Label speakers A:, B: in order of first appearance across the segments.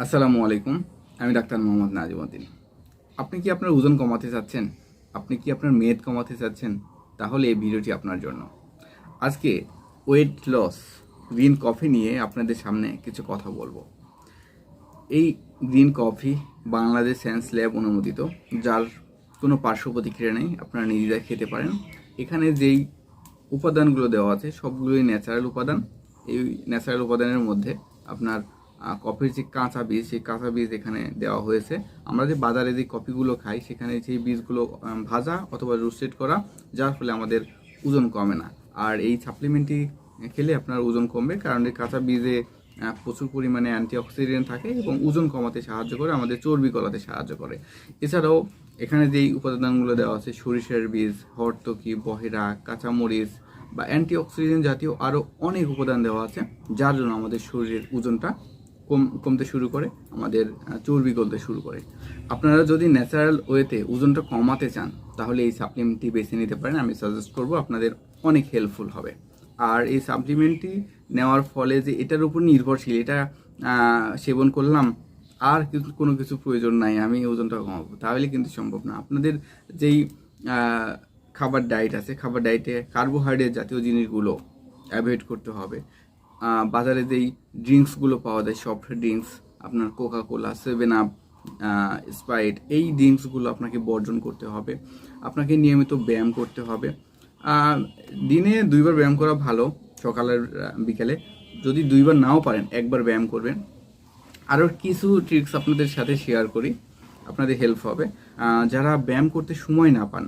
A: আসসালামু আলাইকুম। আমি ডাক্তার মোহাম্মদ নাজিমউদ্দিন। আপনি কি আপনার ওজন কমাতে চাচ্ছেন? আপনি কি আপনার মেদ কমাতে চাচ্ছেন? তাহলে এই ভিডিওটি আপনার জন্য। আজকে ওয়েট লস গ্রিন কফি নিয়ে আপনাদের সামনে কিছু কথা বলবো। এই green coffee Bangladesh science lab অনুমোদিত, যার কোনো পার্শ্ব প্রতিক্রিয়া নেই। আপনারা নিজেরা খেতে পারেন। এখানে যেই উপাদানগুলো দেওয়া আছে সবগুলোই ন্যাচারাল উপাদান। এই ন্যাচারাল উপাদানের মধ্যে আপনার কফির যে কাঁচা বীজ, সেই কাঁচা বীজ এখানে দেওয়া হয়েছে। আমরা যে বাজারে যে কফিগুলো খাই সেখানে সেই বীজগুলো ভাজা অথবা রোস্টেড করা, যার ফলে আমাদের ওজন কমে না। আর এই সাপ্লিমেন্টটি খেলে আপনার ওজন কমবে, কারণ এই কাঁচা বীজে প্রচুর পরিমাণে অ্যান্টিঅক্সিডেন্ট থাকে এবং ওজন কমাতে সাহায্য করে, আমাদের চর্বি গলাতে সাহায্য করে। এছাড়াও এখানে যেই উপাদানগুলো দেওয়া আছে সরিষার বীজ, হরতকি, বহেরা, কাঁচামরিচ বা অ্যান্টিঅক্সিডেন্ট জাতীয় আরও অনেক উপাদান দেওয়া আছে, যার জন্য আমাদের শরীরের ওজনটা কমতে শুরু করে, আমাদের চর্বি গলতে শুরু করে। আপনারা যদি ন্যাচারাল ওয়েতে ওজনটা কমাতে চান তাহলে এই সাপ্লিমেন্টটি বেছে নিতে পারেন। আমি সাজেস্ট করব, আপনাদের অনেক হেল্পফুল হবে। আর এই সাপ্লিমেন্টটি নেওয়ার ফলে যে এটার উপর নির্ভরশীল, এটা সেবন করলাম আর কোনো কিছু প্রয়োজন নাই, আমি ওজনটা কমাবো, তাহলে কিন্তু সম্ভব না। আপনাদের যেই খাবার ডায়েট আছে, খাবার ডায়েটে কার্বোহাইড্রেট জাতীয় জিনিসগুলো অ্যাভয়েড করতে হবে। বাজারে যেই ড্রিঙ্কসগুলো পাওয়া যায়, সফট ড্রিঙ্কস, আপনার কোকা-কোলা, 7 আপ, স্প্রাইট, এই ড্রিঙ্কসগুলো আপনাকে বর্জন করতে হবে। আপনাকে নিয়মিত ব্যায়াম করতে হবে। দিনে 2বার ব্যায়াম করা ভালো, সকালের বিকেলে। যদি 2বার নাও পারেন, 1বার ব্যায়াম করবেন। আরও কিছু ট্রিক্স আপনাদের সাথে শেয়ার করি, আপনাদের হেল্প হবে। যারা ব্যায়াম করতে সময় না পান,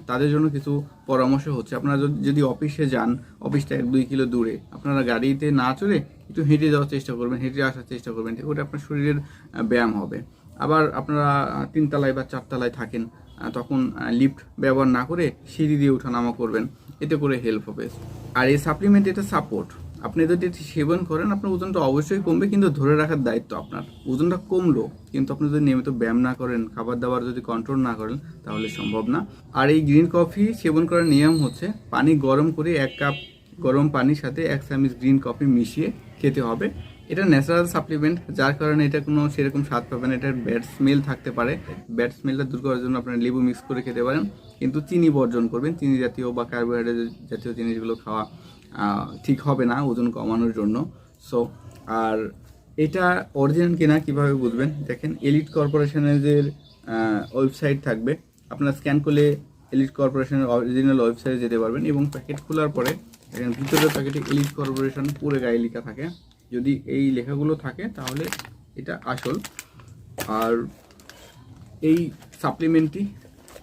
A: তাদের জন্য কিছু পরামর্শ হচ্ছে। আপনারা যদি অফিসে যান, অফিসটা 1-2 কিলো দূরে, আপনারা গাড়িতে না চলে একটু হেঁটে যাওয়ার চেষ্টা করবেন, হেঁটে আসার চেষ্টা করবেন, ওটা আপনার শরীরের ব্যায়াম হবে। আবার আপনারা 3 তলায় বা 4 তলায় থাকেন, তখন লিফট ব্যবহার না করে সিঁড়ি দিয়ে ওঠানামা করবেন, এতে করে হেল্প হবে। আর এই সাপ্লিমেন্ট এটা সাপোর্ট, আপনি যদি এটি সেবন করেন আপনার ওজনটা অবশ্যই কমবে, কিন্তু ধরে রাখার দায়িত্ব আপনার। ওজনটা কমলো, কিন্তু আপনি যদি নিয়মিত ব্যায়াম না করেন, খাবার দাবার যদি কন্ট্রোল না করেন, তাহলে সম্ভব না। আর এই গ্রিন কফি সেবন করার নিয়ম হচ্ছে, পানি গরম করে 1 কাপ গরম পানির সাথে 1 চামচ গ্রিন কফি মিশিয়ে খেতে হবে। এটা ন্যাচারাল সাপ্লিমেন্ট, যার কারণে এটা কোনো সেরকম স্বাদ পাবেন। এটার ব্যাড স্মেল থাকতে পারে, ব্যাড স্মেলটা দূর করার জন্য আপনারা লেবু মিক্স করে খেতে পারেন, কিন্তু চিনি বর্জন করবেন। চিনি জাতীয় বা কার্বোহাইড্রেট জাতীয় জিনিসগুলো খাওয়া ঠিক হবে না ওজন কমানোর জন্য। সো আর এটা অরিজিনাল কিনা কীভাবে বুঝবেন? দেখেন, এলিট কর্পোরেশনের যে ওয়েবসাইট থাকবে, আপনারা স্ক্যান করলে এলিট কর্পোরেশনের অরিজিনাল ওয়েবসাইটে যেতে পারবেন। এবং প্যাকেট খোলার পরে দেখেন, ভিতরের প্যাকেটে এলিট কর্পোরেশন পুরো গায়ে লেখা থাকে। যদি এই লেখাগুলো থাকে তাহলে এটা আসল। আর এই সাপ্লিমেন্টটি,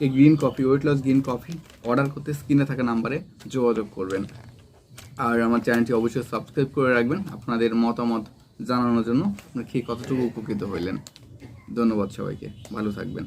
A: এই green coffee, weight loss green coffee order করতে স্ক্রিনে থাকা নাম্বারে যোগাযোগ করবেন। আর আমার চ্যানেলটি অবশ্যই সাবস্ক্রাইব করে রাখবেন, আপনাদের মতামত জানানোর জন্য। আপনারা খেয়ে কতটুকু উপকৃত হইলেন। ধন্যবাদ সবাইকে, ভালো থাকবেন।